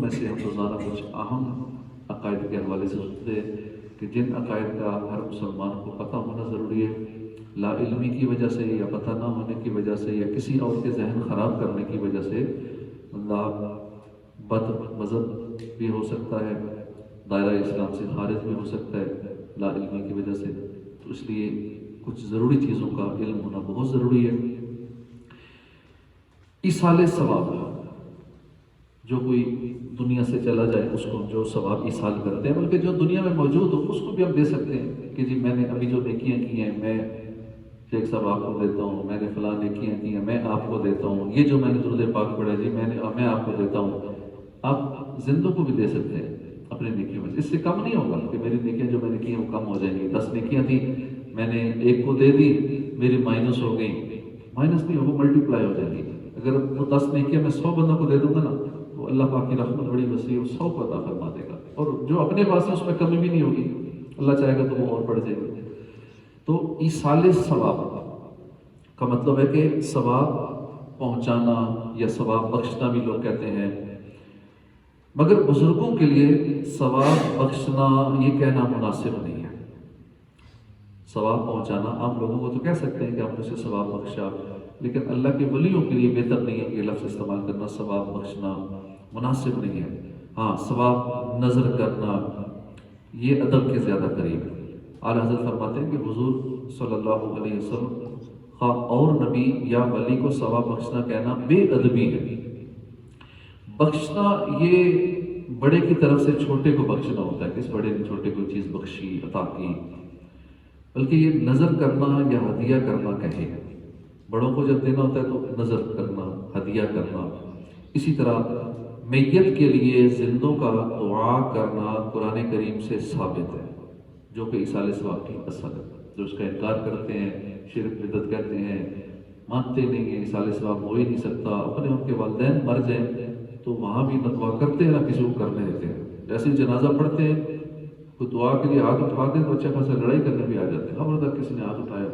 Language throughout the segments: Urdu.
میں سے ہم روزانہ کچھ اہم عقائد کے حوالے سے سنتے ہیں کہ جن عقائد کا ہر مسلمان کو پتہ ہونا ضروری ہے، لا علمی کی وجہ سے یا پتہ نہ ہونے کی وجہ سے یا کسی اور کے ذہن خراب کرنے کی وجہ سے اللہ بد مذہب بھی ہو سکتا ہے، دائرہ اسلام سے خارج بھی ہو سکتا ہے لا علمی کی وجہ سے۔ تو اس لیے کچھ ضروری چیزوں کا علم ہونا بہت ضروری ہے۔ ایصال ثواب، جو کوئی دنیا سے چلا جائے اس کو جو ثواب ایصال کرتے ہیں، بلکہ جو دنیا میں موجود ہو اس کو بھی ہم دے سکتے ہیں کہ جی میں نے ابھی جو نیکیاں کی ہیں میں شیخ صاحب آپ کو دیتا ہوں، میں نے فلاں نیکیاں کی ہیں میں آپ کو دیتا ہوں، یہ جو میں نے درود پاک پڑھا جی میں آپ کو دیتا ہوں۔ آپ زندوں کو بھی دے سکتے ہیں اپنی نیکیوں میں، اس سے کم نہیں ہوگا کہ میری نیکیاں جو میں نے کی ہیں وہ کم ہو جائیں گی۔ 10 نیکیاں تھیں، میں نے ایک کو دے دی، میری مائنس ہو گئی، مائنس نہیں ہوگا، ملٹی پلائی ہو جائے گی۔ اگر وہ 10 نیکیاں میں 100 بندوں کو دے دوں گا نا تو اللہ پاک کی رحمت بڑی وسیع، وہ 100 کو عطا فرما دے گا، اور جو اپنے پاس ہے اس میں کمی بھی نہیں ہوگی، اللہ چاہے گا تو وہ اور بڑھ جائے گی۔ تو ایصال ثواب کا مطلب ہے کہ ثواب پہنچانا یا ثواب بخشنا بھی لوگ کہتے ہیں، مگر بزرگوں کے لیے ثواب بخشنا یہ کہنا مناسب نہیں ہے۔ ثواب پہنچانا عام لوگوں کو تو کہہ سکتے ہیں کہ ہم نے اسے ثواب بخشا، لیکن اللہ کے ولیوں کے لیے بہتر نہیں ہے کہ یہ لفظ استعمال کرنا ثواب بخشنا مناسب نہیں ہے۔ ہاں، ثواب نظر کرنا یہ ادب کے زیادہ قریب ہے۔ اعلیٰ حضرت فرماتے ہیں کہ حضور صلی اللہ علیہ وسلم خواہ اور نبی یا ولی کو ثواب بخشنا کہنا بے ادبی ہے۔ بخشنا یہ بڑے کی طرف سے چھوٹے کو بخشنا ہوتا ہے، کس بڑے نے چھوٹے کو چیز بخشی عطا کی، بلکہ یہ نظر کرنا یا ہدیہ کرنا کہے۔ بڑوں کو جب دینا ہوتا ہے تو نظر کرنا، ہدیہ کرنا۔ اسی طرح میت کے لیے زندوں کا دعا کرنا قرآن کریم سے ثابت ہے، جو کہ ایصال ثواب کی اصل ہے۔ جو اس کا انکار کرتے ہیں، شرک بدعت کہتے ہیں، مانتے نہیں ہیں ایصال ثواب ہو ہی نہیں سکتا، اپنے ان کے والدین مر جائیں تو وہاں بھی نہ دعا کرتے ہیں نہ کسی کو کرنے دیتے ہیں۔ جیسے جنازہ پڑھتے ہیں، کوئی دعا کے لیے ہاتھ اٹھا دیں تو اچھا خاصا لڑائی کرنے بھی آ جاتے ہیں۔ خبردار کسی نے ہاتھ اٹھایا،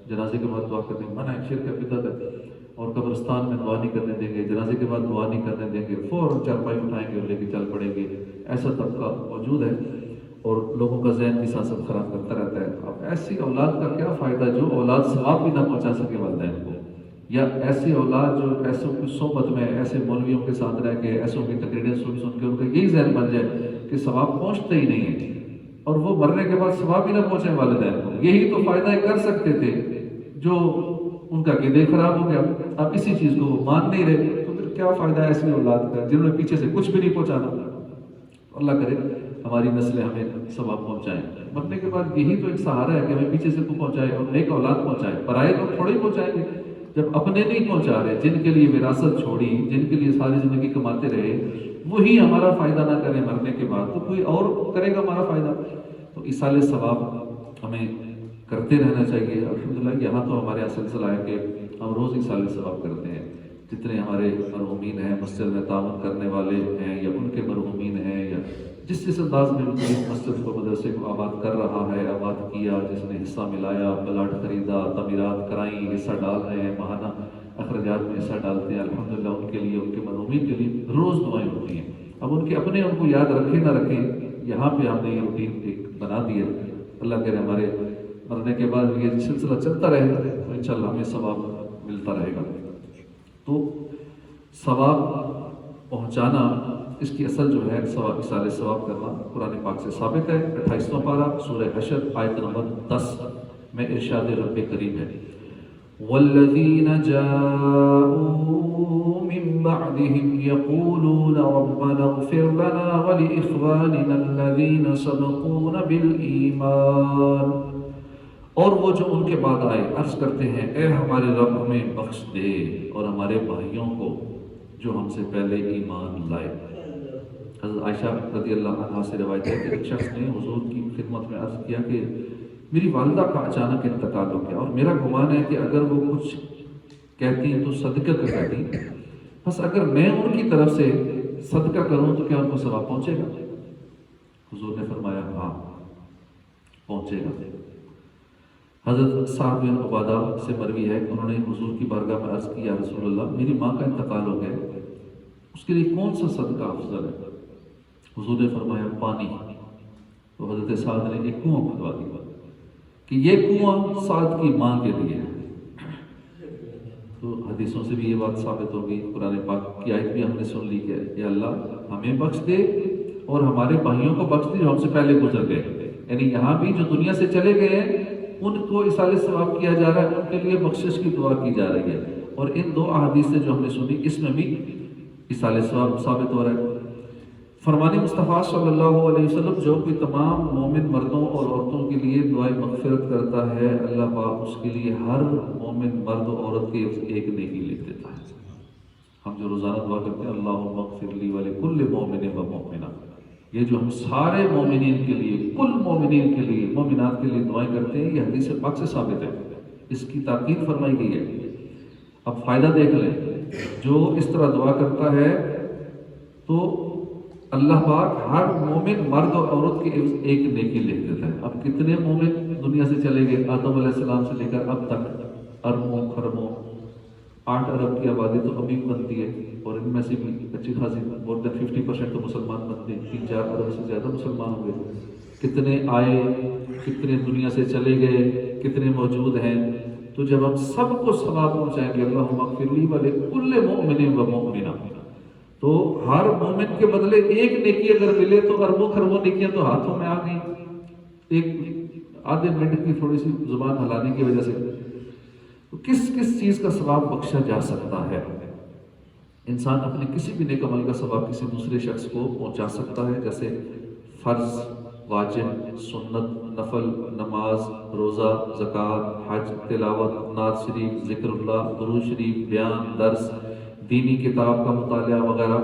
جنازے کے بعد دعا کرنے منع ہے، شرک بدعت ہے، اور قبرستان میں دعا نہیں کرنے دیں گے، جنازے کے بعد دعا نہیں کرنے دیں گے، فوراً چارپائی اٹھائیں گے اور لے کے چل پڑیں گے۔ ایسا طبقہ موجود ہے اور لوگوں کا ذہن بھی سیاست خراب کرتا رہتا ہے۔ اب ایسی اولاد کا کیا فائدہ جو اولاد ثواب بھی نہ پہنچا سکے والدین کو، یا ایسی اولاد جو ایسوں کی صحبت میں ایسے مولویوں کے ساتھ رہ کے ایسوں کی تقریریں سن سن کے ان کا یہی ذہن بن جائے کہ ثواب پہنچتا ہی نہیں ہے، اور وہ مرنے کے بعد ثواب بھی نہ پہنچے والدین کو۔ یہی تو فائدہ کر سکتے تھے جو ان کا قیدے خراب ہو گیا۔ اب اسی چیز کو وہ مان نہیں رہے تو پھر کیا فائدہ ہے ایسی اولاد کا جنہوں نے پیچھے سے کچھ بھی نہیں پہنچانا۔ اللہ کرے ہماری نسلیں ہمیں ثواب پہنچائیں، مرنے کے بعد یہی تو ایک سہارا ہے کہ ہمیں پیچھے سے کو پہنچائے اور نیک اولاد پہنچائے۔ پرائے لوگ تھوڑے ہی پہنچائیں گے جب اپنے نہیں پہنچا رہے، جن کے لیے وراثت چھوڑی، جن کے لیے ساری زندگی کماتے رہے، وہی ہمارا فائدہ نہ کرے مرنے کے بعد تو کوئی اور کرے گا ہمارا فائدہ۔ تو ایصال ثواب ہمیں کرتے رہنا چاہیے۔ الحمدللہ یہاں تو ہمارے یہاں سلسلہ ہے کہ ہم روز ایصال ثواب کرتے ہیں۔ جتنے ہمارے مرحومین ہیں، مسجد میں تعاون کرنے والے ہیں یا ان کے مرحومین ہیں، یا جس انداز میں اس مسجد کو مدرسے کو آباد کر رہا ہے، آباد کیا، جس نے حصہ ملایا، پلاٹ خریدا، تعمیرات کرائیں، حصہ ڈال رہے ہیں، ماہانہ اخراجات میں حصہ ڈالتے ہیں، الحمدللہ ان کے لیے، ان کے مرحومین کے لیے روز دعائیں ہوتی ہیں۔ اب ان کے اپنے ان کو یاد رکھیں نہ رکھیں، یہاں پہ ہم نے یہ روٹین ایک بنا دی ہے۔ اللہ کرے ہمارے مرنے کے بعد یہ سلسلہ چلتا رہے تو انشاءاللہ ہمیں ثواب ملتا رہے گا۔ تو ثواب پہنچانا اس کی اصل جو ہے ایصال ثواب کرنا قرآن پاک سے ثابت ہے۔ 28واں پارہ سورہ حشر آیت نمبر 10 میں ارشاد رب کریم ہے، وَالَّذِينَ جَاءُوا مِن بَعْدِهِمْ يَقُولُونَ رَبَّنَا اغْفِرْ لَنَا وَلِإِخْوَانِنَا الَّذِينَ سَبَقُونَا بِالْإِيمَانِ، اور وہ جو ان کے بعد آئے عرض کرتے ہیں اے ہمارے رب ہمیں بخش دے اور ہمارے بھائیوں کو جو ہم سے پہلے ایمان لائے۔ حضرت عائشہ رضی اللہ عنہا سے روایت ہے کہ ایک شخص نے حضور کی خدمت میں عرض کیا کہ میری والدہ کا اچانک انتقال ہو گیا اور میرا گمان ہے کہ اگر وہ کچھ کہتی تو صدقہ کا کہتی، بس اگر میں ان کی طرف سے صدقہ کروں تو کیا ان کو ثواب پہنچے گا؟ حضور نے فرمایا ہاں پہنچے گا۔ حضرت سعد بن عبادہ سے مروی ہے کہ انہوں نے حضور کی بارگاہ میں عرض کی یا رسول اللہ میری ماں کا انتقال ہو گیا، اس کے لیے کون سا صدقہ افضل ہے؟ حضور نے فرمایا پانی، تو حضرت سعد نے ایک کنواں کھدوا دیا کہ یہ کنواں سعد کی ماں کے لیے ہے۔ تو حدیثوں سے بھی یہ بات ثابت ہو گئی، قرآن پاک کی آیت بھی ہم نے سن لی کہ یا اللہ ہمیں بخش دے اور ہمارے بھائیوں کو بخش دے جو ہم سے پہلے گزر گئے، یعنی یہاں بھی جو دنیا سے چلے گئے ہیں ان کو اصالہ ثواب کیا جا رہا ہے، ان کے لیے بخشش کی دعا کی جا رہی ہے۔ اور ان دو احادیث سے جو ہم نے سنی اس میں بھی اصالہ ثواب ثابت ہو رہا ہے۔ فرمان مصطفیٰ صلی اللہ علیہ وسلم جو کوئی تمام مومن مردوں اور عورتوں کے لیے دعائے مغفرت کرتا ہے، اللہ پاک اس کے لیے ہر مومن مرد و عورت کے ایک نیکی لکھ دیتا ہے۔ ہم جو روزانہ دعا کرتے ہیں اللہم اغفر لی ولکل مومن و مومنہ، یہ جو ہم سارے مومنین کے لیے، کل مومنین کے لیے، مومنات کے لیے دعائیں کرتے ہیں، یہ حدیث پاک سے ثابت ہے، اس کی تاکید فرمائی گئی ہے۔ اب فائدہ دیکھ لیں، جو اس طرح دعا کرتا ہے تو اللہ پاک ہر مومن مرد اور عورت کی ایک نیکی لکھ دیتا ہے۔ اب کتنے مومن دنیا سے چلے گئے آدم علیہ السلام سے لے کر اب تک، اربوں خربوں، 8 ارب کی آبادی تو ابھی بنتی ہے، اور ان میں سے بھی اچھی خاصی more than 50% تو مسلمان بنتے ہیں، 3-4 ارب سے زیادہ مسلمان ہوئے۔ کتنے آئے، کتنے دنیا سے چلے گئے، کتنے موجود ہیں، تو جب ہم سب کو ثواب پہنچائیں گے اللہم اغفر لی ولکل مؤمن و مؤمنہ، تو ہر مومن کے بدلے ایک نیکی اگر ملے تو اربوں خربوں نیکیاں تو ہاتھوں میں آ گئی، ایک آدھے منٹ کی تھوڑی سی زبان ہلانے کی وجہ سے۔ تو کس کس چیز کا ثواب بخشا جا سکتا ہے؟ انسان اپنے کسی بھی نیک عمل کا ثواب کسی دوسرے شخص کو پہنچا سکتا ہے، جیسے فرض، واجب، سنت، نفل، نماز، روزہ، زکوٰۃ، حج، تلاوت، نعت شریف، ذکر اللہ، درود شریف، بیان، درس، دینی کتاب کا مطالعہ وغیرہ،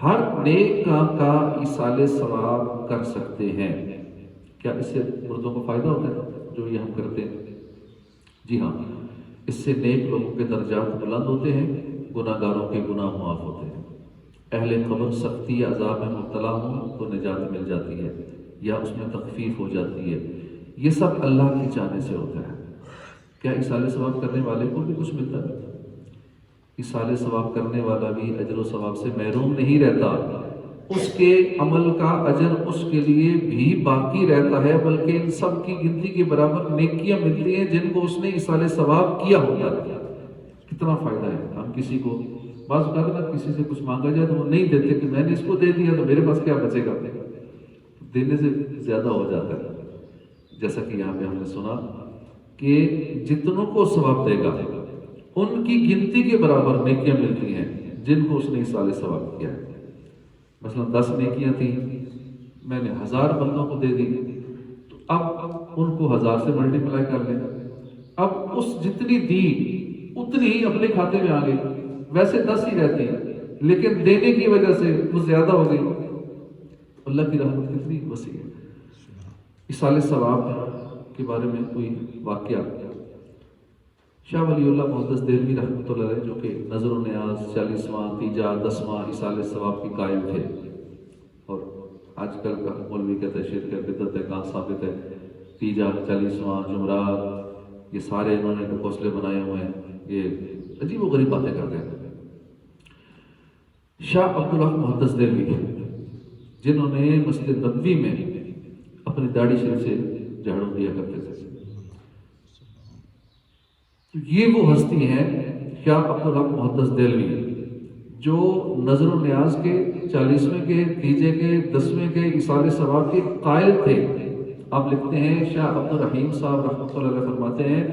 ہر نیک کام کا ایصال ثواب کر سکتے ہیں۔ کیا اس سے مردوں کو فائدہ ہوتا ہے جو یہ ہم کرتے ہیں؟ جی ہاں، اس سے نیک لوگوں کے درجات بلند ہوتے ہیں، گناہ گاروں کے گناہ معاف ہوتے ہیں، اہل قبر سختی عذاب میں مبتلا ہوں تو نجات مل جاتی ہے یا اس میں تخفیف ہو جاتی ہے، یہ سب اللہ کی چاہنے سے ہوتا ہے۔ کیا ایصال ثواب کرنے والے کو بھی کچھ ملتا ہے؟ ایصال ثواب کرنے والا بھی اجر و ثواب سے محروم نہیں رہتا، اس کے عمل کا اجر اس کے لیے بھی باقی رہتا ہے، بلکہ ان سب کی گنتی کے برابر نیکیاں ملتی ہیں جن کو اس نے ایصال ثواب کیا ہوتا ہے۔ کتنا فائدہ ہے! ہم کسی کو بعض اوقات میں کسی سے کچھ مانگا جائے تو وہ نہیں دیتے کہ میں نے اس کو دے دیا تو میرے پاس کیا بچے گا، دینے سے زیادہ ہو جاتا ہے۔ جیسا کہ یہاں پہ ہم نے سنا کہ جتنوں کو ثواب دے گا ان کی گنتی کے برابر نیکیاں ملتی ہیں جن کو اس نے ایصال ثواب کیا ہے۔ مثلا 10 نیکیاں تھیں، میں نے 1000 بندوں کو دے دی، تو اب ان کو 1000 سے ملٹیپلائی کر لیں، اب اس جتنی دی اتنی ہی اپنے کھاتے میں آ گئی، ویسے 10 ہی رہتی ہیں لیکن دینے کی وجہ سے وہ زیادہ ہو گئی۔ اللہ کی رحمت کتنی وسیع ہے۔ ایصال ثواب کے بارے میں کوئی واقعہ، شاہ ولی اللہ محدث دہلوی رحمۃ اللہ علیہ جو کہ نظر و نیاز 40واں، تیجا، 10واں ایصال ثواب کی قائل تھے، اور آج کل کا مولوی کہتا ہے شرک ہے، بدعت ہے، کہاں ثابت ہے؟ تیجا، 40واں، جمعرات، یہ سارے انہوں نے حوصلے بنائے ہوئے ہیں، یہ عجیب و غریب باتیں کرتے ہیں۔ شاہ عبدالحق محدث دہلوی جنہوں نے مسجد نبوی میں اپنی داڑھی شریف سے جھاڑو دیا کرتے تھے، تو یہ وہ ہستی ہیں شاہ عبدالحق محدث دہلوی جو نظر و نیاز کے 40ویں کے، تیجے کے، 10ویں کے ایصال ثواب کے قائل تھے۔ آپ لکھتے ہیں شاہ عبدالرحیم صاحب رحمۃ اللہ علیہ فرماتے ہیں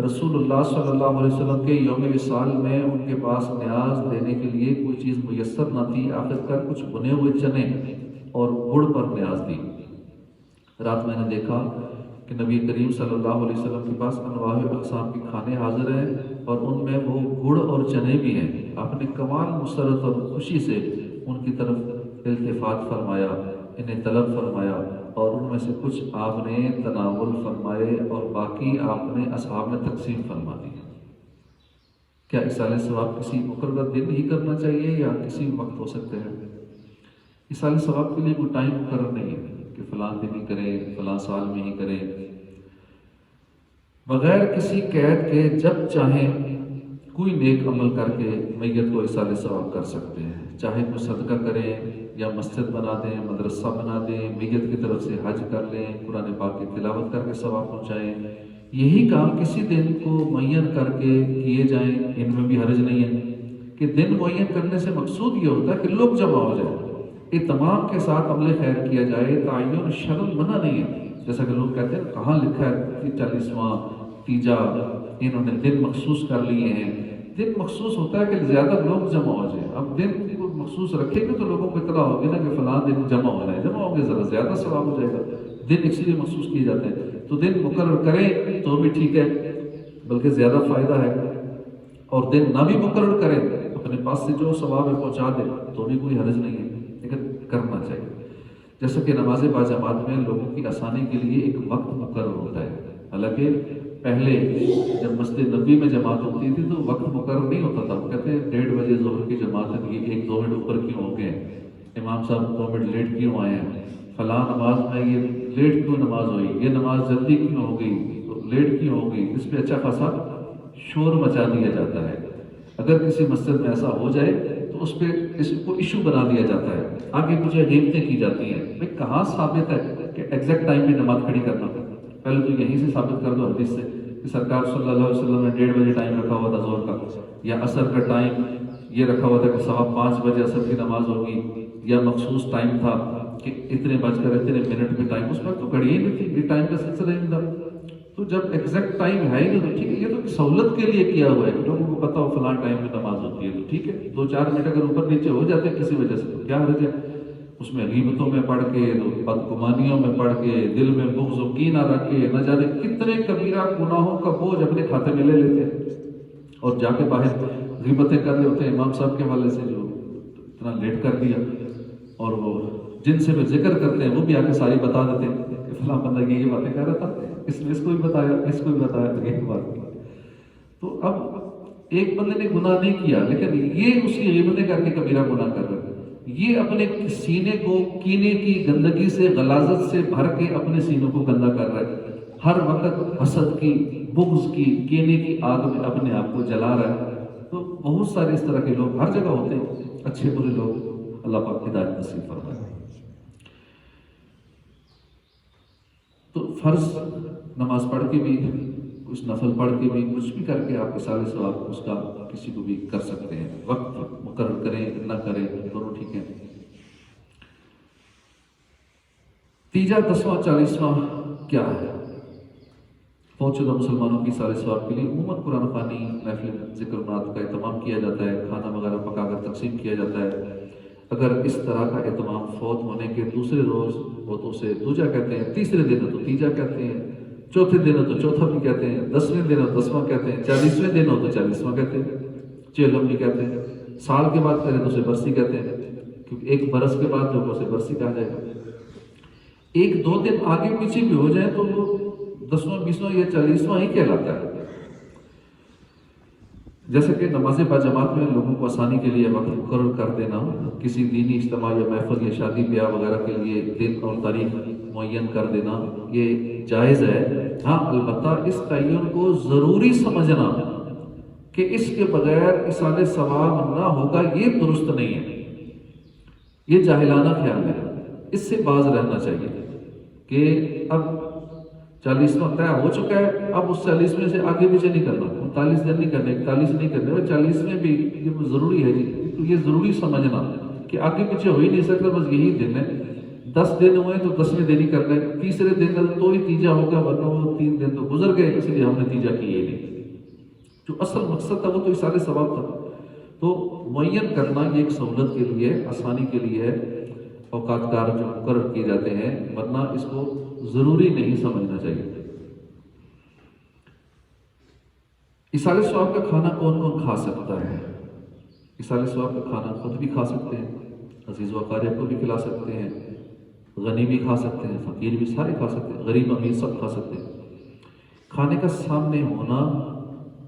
رسول اللہ صلی اللہ علیہ وسلم کے یوم وصال میں ان کے پاس نیاز دینے کے لیے کوئی چیز میسر نہ تھی، آخر کر کچھ بنے ہوئے چنے اور گڑ پر نیاز دی۔ رات میں نے دیکھا کہ نبی کریم صلی اللہ علیہ وسلم کے پاس انواع اقسام کے کھانے حاضر ہیں اور ان میں وہ گڑ اور چنے بھی ہیں۔ آپ نے کمال مسرت اور خوشی سے ان کی طرف التفات فرمایا، انہیں طلب فرمایا، اور ان میں سے کچھ آپ نے تناول فرمائے اور باقی آپ نے اصحاب میں تقسیم فرما دی۔ کیا ایصال ثواب کسی مقررہ دن ہی کرنا چاہیے یا کسی وقت ہو سکتے ہیں؟ ایصال ثواب کے لیے کوئی ٹائم مقرر نہیں ہے کہ فلاں دن ہی کریں، فلاں سال میں ہی کریں، بغیر کسی قید کے جب چاہیں کوئی نیک عمل کر کے میت کو ایصال ثواب کر سکتے ہیں، چاہے کوئی صدقہ کریں یا مسجد بنا دیں، مدرسہ بنا دیں، میت کی طرف سے حج کر لیں، قرآن پاک کی تلاوت کر کے ثواب پہنچائیں، یہی کام کسی دن کو معین کر کے کیے جائیں، ان میں بھی حرج نہیں ہے کہ دن معین کرنے سے مقصود یہ ہوتا ہے کہ لوگ جمع ہو جائیں، اہتمام کے ساتھ عمل خیر کیا جائے، تعین شرط منع نہیں ہے، جیسا کہ لوگ کہتے ہیں کہاں لکھا ہے کہ 40واں تیجا انہوں نے دن مخصوص کر لیے ہیں۔ دن مخصوص ہوتا ہے کہ زیادہ لوگ جمع ہو جائیں، اب دن کو مخصوص رکھیں گے تو لوگوں کو اطلاع ہوگی نا کہ فلاں دن جمع ہونا ہے، جمع ہوں گے ذرا زیادہ ثواب ہو جائے گا، دن اس لیے مخصوص کیے جاتے ہیں، تو دن مقرر کریں تو بھی ٹھیک ہے بلکہ زیادہ فائدہ ہے، اور دن نہ بھی مقرر کریں اپنے پاس سے جو ثواب ہے پہنچا دیں تو بھی کوئی حرج نہیں ہے، لیکن کرنا چاہیے۔ جیسا کہ نماز باجماعت میں لوگوں کی آسانی کے لیے ایک وقت مقرر ہوتا ہے، حالانکہ پہلے جب مسجد نبی میں جماعت ہوتی تھی تو وقت مقرر نہیں ہوتا تھا، وہ کہتے ہیں 1:30 بجے ظہر کی جماعت ہے، یہ 1-2 منٹ اوپر کیوں ہو گئے ہیں، امام صاحب 2 منٹ لیٹ کیوں آئے ہیں، فلاں نماز میں یہ لیٹ کیوں نماز ہوئی، یہ نماز جلدی کیوں ہو گئی، تو لیٹ کیوں ہو گئی، اس پہ اچھا خاصا شور مچا دیا جاتا ہے۔ اگر کسی مسجد میں ایسا ہو جائے تو اس پہ اس کو ایشو بنا دیا جاتا ہے، آگے پیچھے غیبتیں کی جاتی ہیں، بھئی کہاں ثابت ہے کہ ایگزیکٹ ٹائم پہ نماز کھڑی کرنا، پہلے تو یہیں سے ثابت کر دو حدیث سے کہ سرکار صلی اللہ علیہ وسلم نے 1:30 بجے ٹائم رکھا ہوا تھا ظہر کا، یا عصر کا ٹائم یہ رکھا ہوا تھا کہ 5:15 بجے عصر کی نماز ہوگی، یا مخصوص ٹائم تھا کہ اتنے بج کر اتنے منٹ میں ٹائم، اس وقت تو گھڑی ہی نہیں تھی، یہ ٹائم کا سلسلہ ہی نہیں تھا، تو جب ایگزیکٹ ٹائم ہے ہی نہیں تو ٹھیک ہے، یہ تو سہولت کے لیے کیا ہوا ہے کہ لوگوں کو پتا ہو فلاں ٹائم میں نماز ہوتی ہے، تو ٹھیک ہے 2-4 منٹ اگر اوپر نیچے ہو جاتے ہیں کسی وجہ سے تو کیا حرج ہے، اس میں غیبتوں میں پڑھ کے، بدگمانیوں میں پڑھ کے، دل میں بغض و کینہ رکھ کے، نہ جانے کتنے کبیرہ گناہوں کا بوجھ اپنے کھاتے میں لے لیتے ہیں، اور جا کے باہر غیبتیں کر رہے ہوتے ہیں امام صاحب کے حوالے سے جو اتنا لیٹ کر دیا، اور وہ جن سے وہ ذکر کرتے ہیں وہ بھی آ کے ساری بتا دیتے ہیں کہ فلاں بندہ یہ باتیں کر رہا تھا، اس نے اس کو بھی بتایا، اس کو بھی بتایا، یہی بات کی۔ تو اب ایک بندے نے گناہ نہیں کیا لیکن یہ اس کی غیبتیں کر کے کبیرہ گناہ کر رہا ہے، یہ اپنے سینے کو کینے کی گندگی سے، غلاظت سے بھر کے اپنے سینوں کو گندا کر رہا ہے، ہر وقت حسد کی، بغض کی، کینے کی آگ میں اپنے آپ کو جلا رہا ہے۔ تو بہت سارے اس طرح کے لوگ ہر جگہ ہوتے ہیں، اچھے برے لوگ، اللہ پاک ہدایت نصیب فرمائے۔ تو فرض نماز پڑھ کے بھی، کچھ نفل پڑھ کے بھی، کچھ بھی کر کے آپ اصال ثواب اس کا کسی کو بھی کر سکتے ہیں، وقت مقرر کریں نہ کریں دونوں ٹھیک ہے۔ تیجا 10واں 40واں کیا ہے؟ فوت شدہ مسلمانوں کی اصال ثواب کے لیے عموماً قرآن خوانی، محفل ذکر نات کا اہتمام کیا جاتا ہے، کھانا وغیرہ پکا کر تقسیم کیا جاتا ہے۔ اگر اس طرح کا اہتمام فوت ہونے کے دوسرے روز ہو تو اسے دوجا کہتے ہیں، تیسرے دن ہو تو تیجا کہتے ہیں، چوتھے دن ہو تو چوتھا بھی کہتے ہیں، 10ویں دن ہو تو 10واں کہتے ہیں، 40ویں دن ہو تو 40واں کہتے ہیں، چہلم بھی کہتے ہیں، سال کے بعد کریں تو اسے برسی کہتے ہیں، کیونکہ ایک برس کے بعد جو اسے برسی کہا جائے گا۔ 1-2 دن آگے پیچھے بھی ہو جائیں تو وہ 10واں 20واں یا 40واں ہی کہلاتا ہے۔ جیسے کہ نماز باجماعت میں لوگوں کو آسانی کے لیے وقت مقرر کر دینا، کسی دینی اجتماع یا محفل یا شادی بیاہ وغیرہ کے لیے دن اور تاریخ معین کر دینا یہ جائز ہے، ہاں البتہ اس تعین کو ضروری سمجھنا کہ اس کے بغیر اصال ثواب نہ ہوگا یہ درست نہیں ہے، یہ جاہلانہ خیال ہے، اس سے باز رہنا چاہیے کہ اب 40واں طے ہو چکا ہے، اب اس 40ویں سے آگے پیچھے نہیں کرنا، 39 دن نہیں کرنے، 41 نہیں کرنے، 40ویں بھی یہ ضروری ہے جی، تو یہ ضروری سمجھنا کہ آگے پیچھے ہو ہی نہیں سکتا، بس یہی دن ہے، 10 دن ہوئے تو 10ویں دن ہی کر لیں، تیسرے دن تو ہی تیجا ہوگا، ورنہ وہ 3 دن تو گزر گئے، اس لیے ہم نے تیجا کیے نہیں، جو اصل مقصد تھا وہ تو اصال ثواب تھا۔ تو معین کرنا یہ ایک سہولت کے لیے، آسانی کے لیے ہے، اوقات کار جو مقرر کیے جاتے ہیں، ورنہ اس کو ضروری نہیں سمجھنا چاہیے۔ اصال ثواب کا کھانا کون کون کھا سکتا ہے؟ اصال ثواب کا کھانا خود بھی کھا سکتے ہیں، عزیز و اقارب کو بھی کھلا سکتے ہیں، غنی بھی کھا سکتے ہیں، فقیر بھی، سارے کھا سکتے ہیں، غریب امیر سب کھا سکتے ہیں۔ کھانے کا سامنے ہونا،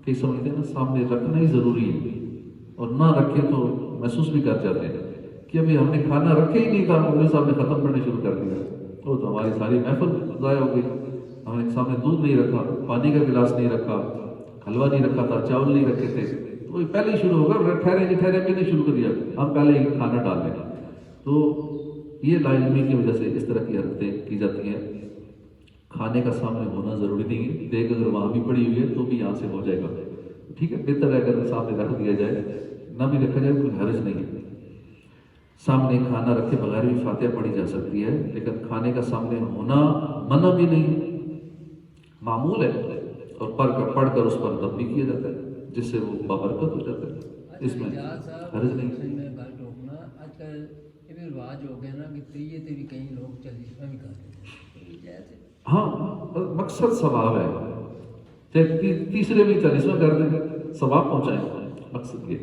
کئی سمجھتے ہیں نا سامنے رکھنا ہی ضروری ہے، اور نہ رکھے تو محسوس بھی کر جاتے ہیں کہ ابھی ہم نے کھانا رکھے ہی نہیں تھا، مولوی صاحب نے ختم کرنے شروع کر دیا، تو ہماری ساری محفل ضائع ہو گئی، ہم نے سامنے دودھ نہیں رکھا، پانی کا گلاس نہیں رکھا، حلوہ نہیں رکھا تھا، چاول نہیں رکھے تھے، وہ پہلے ہی شروع ہوگا، ٹھہرے بھی نہیں شروع کر دیا، ہم پہلے ہی کھانا ڈال دیں. تو یہ لا علمی کی وجہ سے اس طرح کی حرکتیں کی جاتی ہیں. کھانے کا سامنے ہونا ضروری نہیں ہے، دیکھ اگر وہاں بھی پڑی ہوئی ہے تو بھی یہاں سے ہو جائے گا، ٹھیک ہے. بہتر ہے اگر سامنے رکھ دیا جائے، نہ بھی رکھا جائے کوئی حرج نہیں ہے. سامنے کھانا رکھے بغیر بھی فاتحہ پڑھی جا سکتی ہے، لیکن کھانے کا سامنے ہونا منع بھی نہیں، معمول ہے. اور پڑھ کر اس پر دم بھی کیا جاتا ہے جس سے وہ بابرکت ہو جاتا ہے، اس میں حرج نہیں. میں گل ٹوکنا، آج کل یہ بھی رواج ہو گیا نا کہ تریے بھی کئی لوگ چالیسواں بھی کرتے ہیں. ہاں مقصد ثواب ہے، چاہے تیسرے بھی 40واں کر دیں ثواب پہنچائیں. مقصد یہ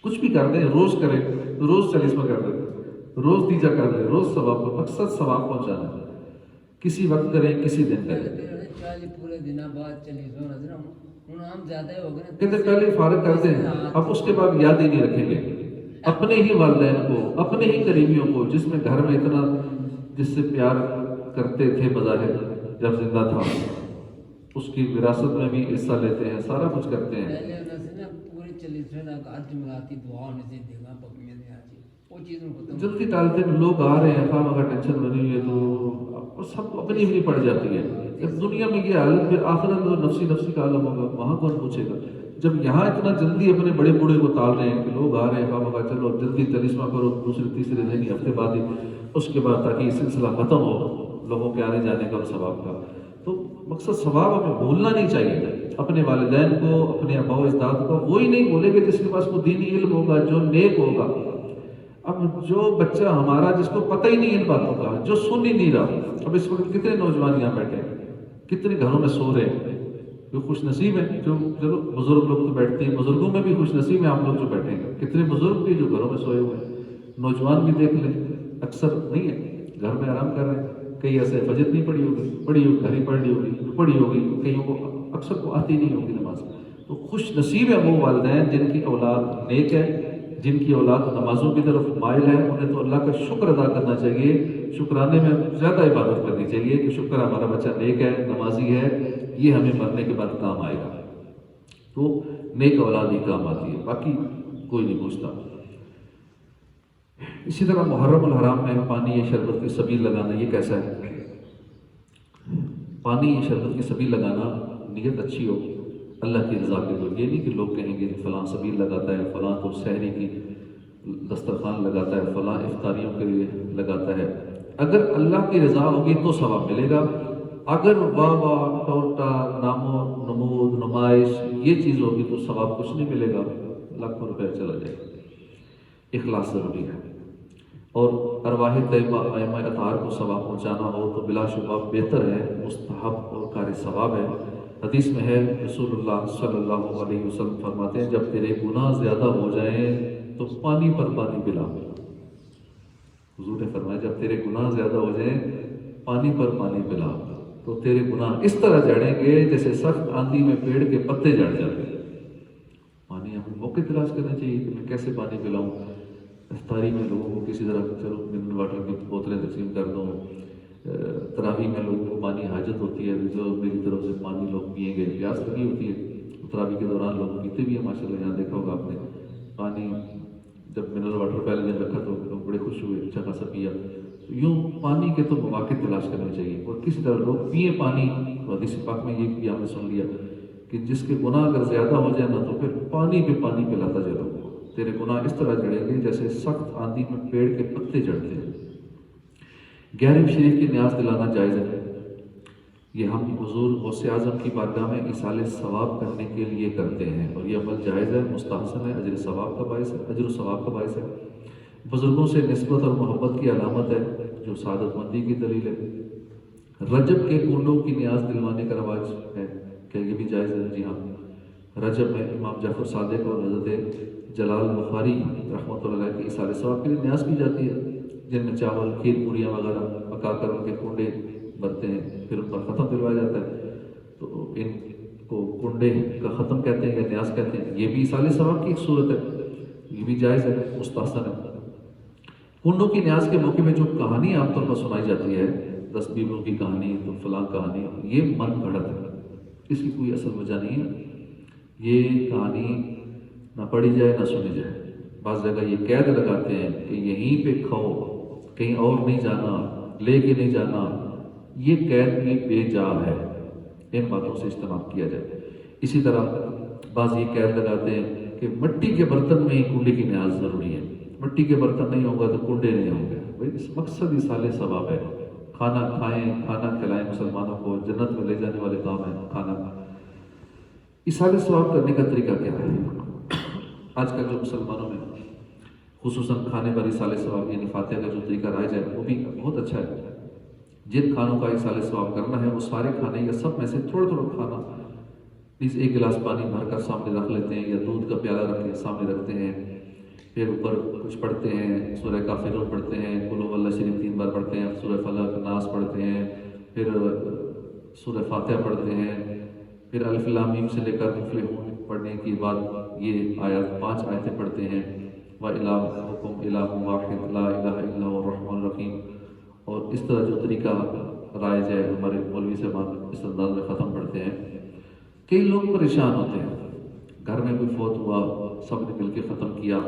کچھ بھی کر دیں، روز کریں روز 40واں کر دیں، روز تیجا کر دیں، روز ثواب، مقصد ثواب پہنچانا ہے. کسی وقت کریں کسی دن کریں. پورے دن بعد 40واں ہوں ہم زیادہ ہو گئے کہتے پہلے فارغ کر دیں، اب اس کے بعد یاد ہی نہیں رکھیں گے. اپنے ہی والدین کو، اپنے ہی قریبیوں کو، جس میں گھر میں اتنا جس سے پیار کرتے تھے بظاہر جب زندہ تھا، اس کی وراثت میں بھی حصہ لیتے ہیں، سارا کچھ کرتے ہیں. پوری 40واں آج ملاتی دعا میں سے دیکھا پکیاں نے آج وہ چیز جلدی ٹالتے ہیں. لوگ آ رہے ہیں، خواہ مگر ٹینشن بنی ہوئی ہے تو سب اپنی اپنی پڑ جاتی ہے. جب دنیا میں یہ حال، پھر آخرت میں نفسی نفسی کا عالم ہوگا، وہاں کون پوچھے گا. جب یہاں اتنا جلدی اپنے بڑے بوڑھے کو ٹال رہے ہیں کہ لوگ آ رہے ہیں، خواہ مگر چلو جلدی 40واں کرو، دوسرے تیسرے دن ہی ہفتے بعد ہی، اس کے بعد تاکہ یہ سلسلہ ختم ہو لوگوں کے آنے جانے کا اور ثواب کا. تو مقصد ثواب ہمیں بھولنا نہیں چاہیے. اپنے والدین کو، اپنے آباء و اجداد کو وہی نہیں بولے گے جس کے پاس کوئی دینی علم ہوگا، جو نیک ہوگا. اب جو بچہ ہمارا جس کو پتہ ہی نہیں ان باتوں کا، جو سن ہی نہیں رہا. اب اس وقت کتنے نوجوان یہاں بیٹھے ہیں، کتنے گھروں میں سو رہے ہیں. جو خوش نصیب ہیں، جو چلو بزرگ لوگ تو بیٹھتے ہیں، بزرگوں میں بھی خوش نصیب ہیں آپ لوگ جو بیٹھے ہیں. کتنے بزرگ بھی جو گھروں میں سوئے ہوئے ہیں. نوجوان بھی دیکھ لیں، اکثر نہیں ہے، گھر میں آرام کر رہے ہیں. کئی ایسے فجر نہیں پڑھی ہوگی، گھر ہی پڑھی ہوگی، کئیوں کو اکثر کو آتی نہیں ہوگی نماز. تو خوش نصیب ہے وہ والدین جن کی اولاد نیک ہے، جن کی اولاد نمازوں کی طرف مائل ہے. انہیں تو اللہ کا شکر ادا کرنا چاہیے، شکرانے میں زیادہ عبادت کرنی چاہیے کہ شکر ہمارا بچہ نیک ہے، نمازی ہے، یہ ہمیں مرنے کے بعد کام آئے گا. تو نیک اولاد ہی کام آتی ہے، باقی کوئی نہیں پوچھتا. اسی طرح محرم الحرام میں پانی یا شربت کی سبیل لگانا، یہ کیسا ہے؟ پانی یا شربت کی سبیل لگانا نیت اچھی ہو، اللہ کی رضا کے لیے. یہ نہیں کہ لوگ کہیں گے فلاں سبیل لگاتا ہے، فلاں تو سحری کی دسترخوان لگاتا ہے، فلاں افطاریوں کے لیے لگاتا ہے. اگر اللہ کی رضا ہوگی تو ثواب ملے گا. اگر واہ واہ ٹوٹا نام و نمود نمائش یہ چیز ہوگی تو ثواب کچھ نہیں ملے گا، لاکھوں روپے چلا جائے گا. اخلاص ضروری ہے. اور ارواح طیبہ ائمہ اطہار کو ثواب پہنچانا ہو تو بلا شبہ بہتر ہے، مستحب اور کار ثواب ہے. حدیث میں ہے، رسول اللہ صلی اللہ علیہ وسلم فرماتے ہیں جب تیرے گناہ زیادہ ہو جائیں تو پانی پر پانی پلا. حضور نے فرمایا جب تیرے گناہ زیادہ ہو جائیں پانی پر پانی پلا، تو تیرے گناہ اس طرح جڑیں گے جیسے سخت آندھی میں پیڑ کے پتے جڑ جاتے ہیں. پانی ہمیں موقع تلاش کرنا چاہیے کہ میں کیسے پانی پلاؤں. افطاری میں لوگوں کو کسی طرح چلو منرل واٹر کی بوتلیں تقسیم کر دوں. تراویح میں لوگوں کو پانی حاجت ہوتی ہے، جو میری طرف سے پانی لوگ پیئیں گے، پیاس لگی ہوتی ہے. تراویح کے دوران لوگ پیتے بھی ہیں، ماشاء اللہ. یہاں دیکھا ہوگا آپ نے پانی جب منرل واٹر پہلے دن رکھا تو لوگ بڑے خوش ہوئے، اچھا خاصا پیا. یوں پانی کے تو مواقع تلاش کرنے چاہیے. اور کسی طرح لوگ پیئے پانی. حدیث پاک میں یہ بھی ہم نے سن لیا کہ جس کے گناہ اگر زیادہ ہو جائے نا تو پھر پانی پہ پانی پلاتا چلو. تیرے گناہ اس طرح جڑیں گے جیسے سخت آندھی میں پیڑ کے پتے جڑتے ہیں. غیر شریف کی نیاز دلانا جائز ہے. یہ ہم حضور غوث اعظم کی بارگاہ میں ایصال ثواب کرنے کے لیے کرتے ہیں، اور یہ عمل جائز ہے، مستحسن ہے، اجر ثواب کا باعث ہے، اجر و ثواب کا باعث ہے. بزرگوں سے نسبت اور محبت کی علامت ہے، جو سعادت مندی کی دلیل ہے. رجب کے کنڈوں کی نیاز دلوانے کا رواج ہے، کہ یہ بھی جائز ہے. جی ہاں، رجب میں امام جعفر صادق اور حضرت جلال بخاری رحمۃ اللہ علیہ کی ایصال ثواب کے لیے نیاز کی جاتی ہے، جن میں چاول، کھیر، پوریاں وغیرہ پکا کر ان کے کنڈے بنتے ہیں، پھر ان پر ختم دلوایا جاتا ہے. تو ان کو کنڈے کا ختم کہتے ہیں یا نیاز کہتے ہیں. یہ بھی ایصال ثواب کی ایک صورت ہے، یہ بھی جائز ہے، مستحسن ہے. کنڈوں کی نیاز کے موقع میں جو کہانی عام طور پر سنائی جاتی ہے، 10 بیویوں کی کہانی، تو فلاں کہانی، یہ من گھڑت ہے، اس کی کوئی اصل وجہ نہیں ہے. یہ کہانی نہ پڑھی جائے نہ سنی جائے. بعض جگہ یہ قید لگاتے ہیں کہ یہیں پہ کھاؤ، کہیں اور نہیں جانا، لے کے نہیں جانا. یہ قید بھی بے جا ہے، ان باتوں سے اجتناب کیا جائے. اسی طرح بعض یہ قید لگاتے ہیں کہ مٹی کے برتن میں ہی کنڈے کی نیاز ضروری ہے. مٹی کے برتن نہیں ہوگا تو کنڈے نہیں ہوں گے. بھائی اس مقصد اصال ثواب ہے. کھانا کھائیں، کھانا کھلائیں، مسلمانوں کو جنت میں لے جانے والے کام ہے کھانا. اصال ثواب کرنے کا طریقہ کیا ہے؟ آج کل جو مسلمانوں میں خصوصاً کھانے پر اصال ثواب یعنی فاتحہ کا جو طریقہ رائج ہے وہ بھی بہت اچھا ہے. جن کھانوں کا اصال ثواب کرنا ہے وہ سارے کھانے یا سب میں سے تھوڑا تھوڑا کھانا، پلیز ایک گلاس پانی بھر کر سامنے رکھ لیتے ہیں یا دودھ کا پیالہ رکھ کے سامنے رکھتے ہیں. پھر اوپر کچھ پڑھتے ہیں، سورہ کافرون پڑھتے ہیں، قل هو اللہ شریف 3 بار پڑھتے ہیں، سورہ فلق ناس پڑھتے ہیں، پھر سورہ فاتحہ پڑھتے ہیں، پھر الف لام میم سے لے کر مفلحون پڑھنے کے بعد یہ آیات 5 آیتیں پڑھتے ہیں. وَإِلَٰهُكُمْ إِلَٰهٌ وَاحِدٌ لَا إِلَٰهَ إِلَّا هُوَ الرَّحْمَٰنُ الرَّحِيمُ. اور اس طرح جو طریقہ رائج ہے ہمارے مولوی صاحب اس انداز میں ختم پڑھتے ہیں. کئی لوگ پریشان ہوتے ہیں، گھر میں کوئی فوت ہوا، سب نے مل کے ختم کیا.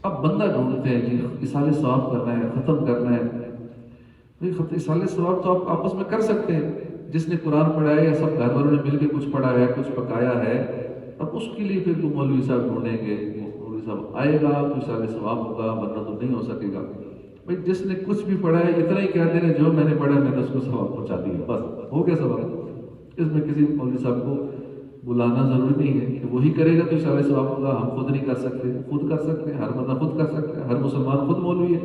اب بندہ ڈھونڈتے ہیں جی اصال ثواب کرنا ہے، ختم کرنا ہے. اصال ثواب تو آپ آپس میں کر سکتے ہیں. جس نے قرآن پڑھا ہے یا سب گھر والوں نے مل کے کچھ پڑھا ہے، کچھ پکایا ہے، اب اس کے لیے پھر تو مولوی صاحب ڈھونڈیں گے. مولوی صاحب آئے گا تو اصال ثواب ہوگا، ورنہ تو نہیں ہو سکے گا. بھائی جس نے کچھ بھی پڑھا ہے اتنا ہی کہہ دیں جو میں نے پڑھا میں نے اس کو ثواب پہنچا دیا، بس ہو گیا ثواب. اس میں کسی مولوی صاحب کو بلانا ضروری نہیں ہے کہ وہی کرے گا تو اصال ثواب ہوگا. ہم خود نہیں کر سکتے، خود کر سکتے ہیں، ہر بندہ خود کر سکتا ہے، ہر مسلمان خود مولوی ہے.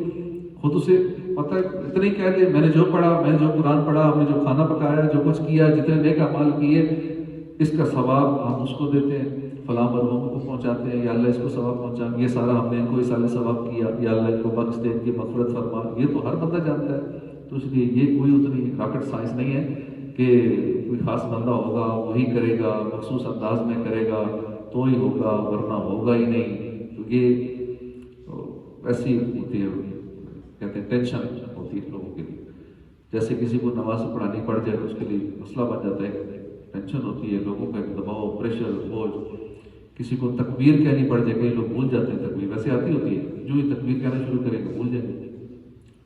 خود اسے پتہ ہے، اتنا ہی کہہ دے میں نے جو پڑھا، میں نے جو قرآن پڑھا، ہم نے جو کھانا پکایا، جو کچھ کیا، جتنے نیک اعمال کیے، اس کا ثواب ہم اس کو دیتے ہیں، فلاں مرحوم کو پہنچاتے ہیں. یا اللہ اس کو ثواب پہنچا، یہ سارا ہم نے ان کو اصال ثواب کیا، یا اللہ ان کو بخش دے، ان کی مغفرت فرما. یہ تو ہر بندہ جانتا ہے. تو اس لیے یہ کوئی اتنی راکٹ سائنس نہیں ہے کہ کوئی خاص بندہ ہوگا وہی کرے گا، مخصوص انداز میں کرے گا تو ہی ہوگا، ورنہ ہوگا ہی نہیں. تو یہ ایسی ہوتی ہے، کہتے ہیں ٹینشن ہوتی ہے لوگوں کے لیے. جیسے کسی کو نماز پڑھانی پڑ جائے تو اس کے لیے مسئلہ بن جاتا ہے، ٹینشن ہوتی ہے لوگوں کا، دباؤ، پریشر، بوجھ. کسی کو تکبیر کہنی پڑ جائے، کئی لوگ بھول جاتے ہیں تکبیر، ویسے آتی ہوتی ہے، جو ہی تکبیر کہنا شروع کریں گے بھول جائیں گے.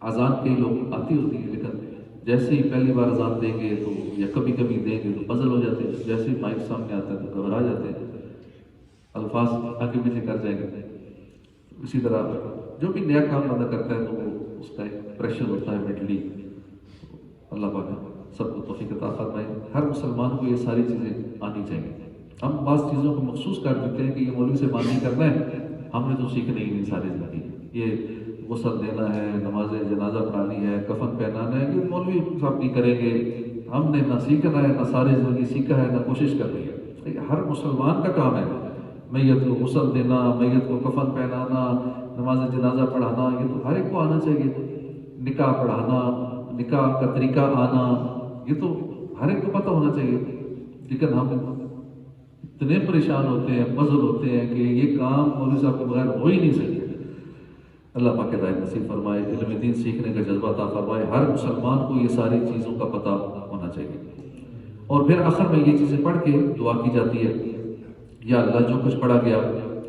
اذان کئی لوگ آتی ہوتی ہے لیکن جیسے ہی پہلی بار اذان دیں گے تو یا کبھی کبھی دیں گے تو پزل ہو جاتے ہیں. جیسے ہی مائک سامنے آتا ہے تو گھبرا جاتے ہیں، الفاظ آگے پیچھے کر جائیں گے. اسی طرح جو بھی نیا کام بندہ کرتا ہے تو وہ اس کا ایک پریشر ہوتا ہے مینٹلی. اللہ پاک سب کو توفیق عطا فرمائے. ہر مسلمان کو یہ ساری چیزیں آنی چاہیے. ہم بعض چیزوں کو مخصوص کر دیتے ہیں کہ یہ مولوی سے بات نہیں کرنا ہے، ہم نے تو سیکھنا ہی نہیں ساری زندگی. یہ غسل دینا ہے، نماز جنازہ پڑھانی ہے، کفن پہنانا ہے، یہ مولوی صاحب نہیں کریں گے. ہم نے نہ سیکھنا ہے، نہ ساری زندگی سیکھا ہے، نہ کوشش کرنی ہے. ہر مسلمان کا کام ہے میت کو غسل دینا، میت کو کفن پہنانا، نماز جنازہ پڑھانا. یہ تو ہر ایک کو آنا چاہیے. نکاح پڑھانا، نکاح کا طریقہ آنا، یہ تو ہر ایک کو پتہ ہونا چاہیے. لیکن ہم اتنے پریشان ہوتے ہیں، پزل ہوتے ہیں کہ یہ کام مولوی صاحب کے بغیر ہو ہی نہیں سکتے. اللہ پاک ہدایت نصیب فرمائے، علم دین سیکھنے کا جذبہ عطا فرمائے. ہر مسلمان کو یہ ساری چیزوں کا پتہ ہونا چاہیے. اور پھر آخر میں یہ چیزیں پڑھ کے دعا کی جاتی ہے، یا اللہ جو کچھ پڑھا گیا،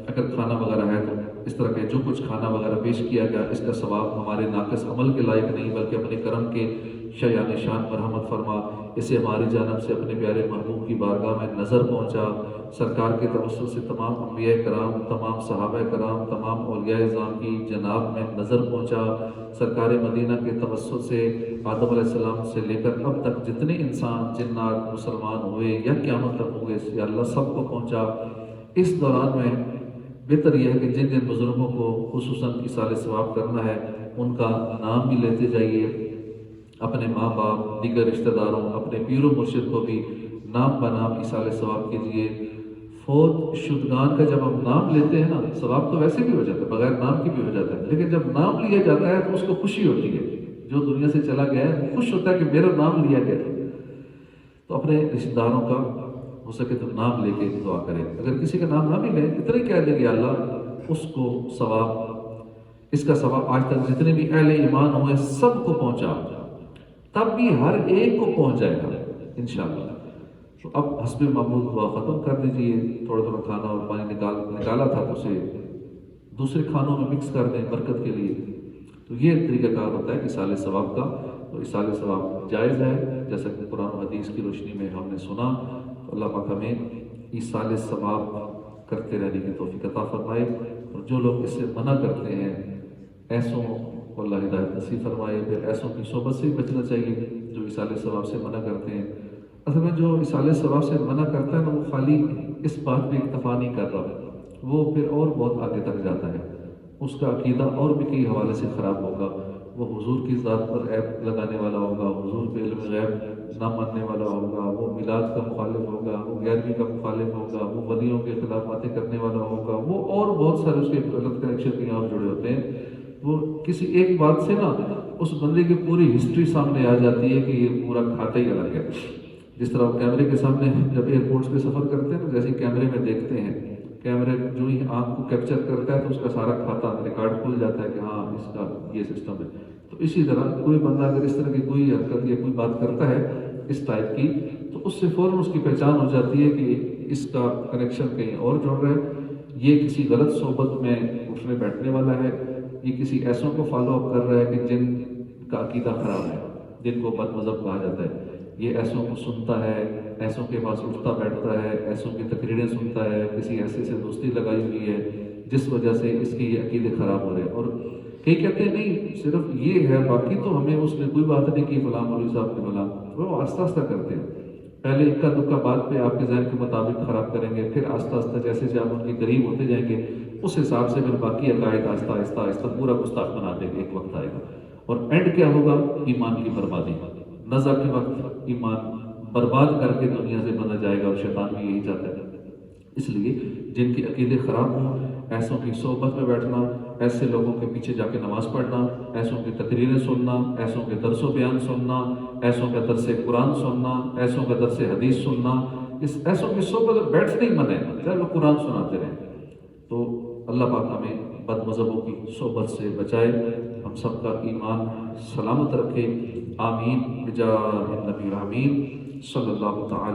اگر کھانا وغیرہ ہے تو اس طرح کے جو کچھ کھانا وغیرہ پیش کیا گیا اس کا ثواب ہمارے ناقص عمل کے لائق نہیں بلکہ اپنے کرم کے شایان شان پر رحمت فرما. اسے ہماری جانب سے اپنے پیارے محبوب کی بارگاہ میں نظر پہنچا. سرکار کے توسط سے تمام انبیاء کرام، تمام صحابہ کرام، تمام اولیاء اعظام کی جناب میں نظر پہنچا. سرکار مدینہ کے توسط سے آدم علیہ السلام سے لے کر اب تک جتنے انسان جنات مسلمان ہوئے یا قیامت تک ہوئے یا اللہ سب کو پہنچا. اس دوران میں بہتر یہ ہے کہ جن جن بزرگوں کو خصوصاً اصال ثواب کرنا ہے ان کا نام بھی لیتے جائیے. اپنے ماں باپ، دیگر رشتہ داروں، اپنے پیر و مرشد کو بھی نام بنام اصال ثواب کیجیے. فوت شدگان کا جب ہم نام لیتے ہیں نا، ثواب تو ویسے بھی ہو جاتا ہے، بغیر نام کی بھی ہو جاتا ہے، لیکن جب نام لیا جاتا ہے تو اس کو خوشی ہوتی ہے. جو دنیا سے چلا گیا ہے وہ خوش ہوتا ہے کہ میرا نام لیا گیا. تو اپنے رشتہ داروں کا ہو سکے تو نام لے کے دعا کریں. اگر کسی کا نام نہ بھی لیں، اتنے کہہ دیں کہ اللہ اس کو ثواب، اس کا ثواب آج تک جتنے بھی اہل ایمان ہوئے سب کو پہنچا، تب بھی ہر ایک کو پہنچ جائے گا انشاءاللہ. تو اب حسب معمول دعا ختم کر دیجئے، تھوڑا تھوڑا کھانا اور پانی نکالا تھا تو اسے دوسرے کھانوں میں مکس کر دیں برکت کے لیے۔ تو یہ طریقہ کار ہوتا ہے اصال ثواب کا۔ تو اصال ثواب جائز ہے، جیسا کہ قرآن و حدیث کی روشنی میں ہم نے سنا۔ تو اللہ پاک ہمیں اصال ثواب کرتے رہنے کی توفیق عطا فرمائے، اور جو لوگ اس سے منع کرتے ہیں ایسوں کو اللہ ہدایت نصیب فرمائے۔ پھر ایسوں کی صحبت سے بچنا چاہیے جو اصال ثواب سے منع کرتے ہیں۔ اصل میں جو اصال ثواب سے منع کرتا ہے نا، وہ خالی اس بات پہ اکتفا نہیں کر رہا، وہ پھر اور بہت آگے تک جاتا ہے، اس کا عقیدہ اور بھی کئی حوالے سے خراب ہوگا۔ وہ حضور کی ذات پر عیب لگانے والا ہوگا، حضور پہ علم غیب نہ ماننے والا ہوگا، وہ میلاد کا مخالف ہوگا، وہ 11ویں کا مخالف ہوگا، وہ ولیوں کے خلاف باتیں کرنے والا ہوگا، وہ اور بہت سارے اس کے غلط کنیکشن کے یہاں جڑے ہوتے ہیں۔ وہ کسی ایک بات سے نا اس بندے کی پوری ہسٹری سامنے آ جاتی ہے کہ یہ پورا کھاتا ہی الگ ہے۔ جس طرح وہ کیمرے کے سامنے جب ایئرپورٹس پہ سفر کرتے ہیں تو جیسے کیمرے میں دیکھتے ہیں، کیمرے جو ہی آنکھ کو کیپچر کرتا ہے تو اس کا سارا کھاتا ریکارڈ کھل جاتا ہے کہ ہاں اس کا یہ سسٹم ہے۔ تو اسی طرح کوئی بندہ اگر اس طرح کی کوئی حرکت یا کوئی بات کرتا ہے اس ٹائپ کی، تو اس سے فوراً اس کی پہچان ہو جاتی ہے کہ اس کا کنیکشن کہیں اور جڑ رہا ہے، یہ کسی غلط صحبت میں اٹھنے بیٹھنے والا ہے، یہ کسی ایسوں کو فالو اپ کر رہا ہے کہ جن کا عقیدہ خراب ہے، جن کو بد مذہب کہا جاتا ہے۔ یہ ایسوں کو سنتا ہے، ایسوں کے پاس اٹھتا بیٹھتا ہے، ایسوں کی تقریریں سنتا ہے، کسی ایسے سے دوستی لگائی ہوئی ہے جس وجہ سے اس کی یہ عقیدے خراب ہو رہے ہیں۔ اور کئی کہتے ہیں نہیں صرف یہ ہے، باقی تو ہمیں اس نے کوئی بات نہیں کی فلاں مولوی صاحب نے فلاں، وہ آہستہ آہستہ کرتے ہیں۔ پہلے اکا دکا بات پہ آپ کے ذہن کے مطابق خراب کریں گے، پھر آہستہ آہستہ جیسے جیسے آپ ان کے قریب ہوتے جائیں گے اس حساب سے پھر باقی عقائد آہستہ آہستہ آہستہ پورا گستاخ بنا دیں گے، ایک وقت آئے گا۔ اور اینڈ کیا ہوگا؟ ایمان کی بربادی۔ نزع کے وقت ایمان برباد کر کے دنیا سے بنا جائے گا، اور شیطان بھی یہی چاہتا ہے۔ اس لیے جن کے عقیدے خراب ہوں، ایسوں کی صحبت میں بیٹھنا، ایسے لوگوں کے پیچھے جا کے نماز پڑھنا، ایسوں کی تقریریں سننا، ایسوں کے درس و بیان سننا، ایسوں کا درس قرآن سننا، ایسوں کا درس حدیث سننا، اس ایسوں کی صحبت میں بیٹھنے ہی منع ہے، چاہے وہ قرآن سناتے رہیں۔ تو اللہ پاک ہمیں بد مذہبوں کی صحبت سے بچائے، ہم سب کا ایمان سلامت رکھے، آمین بجاہ النبی الامین صلی اللہ تعالی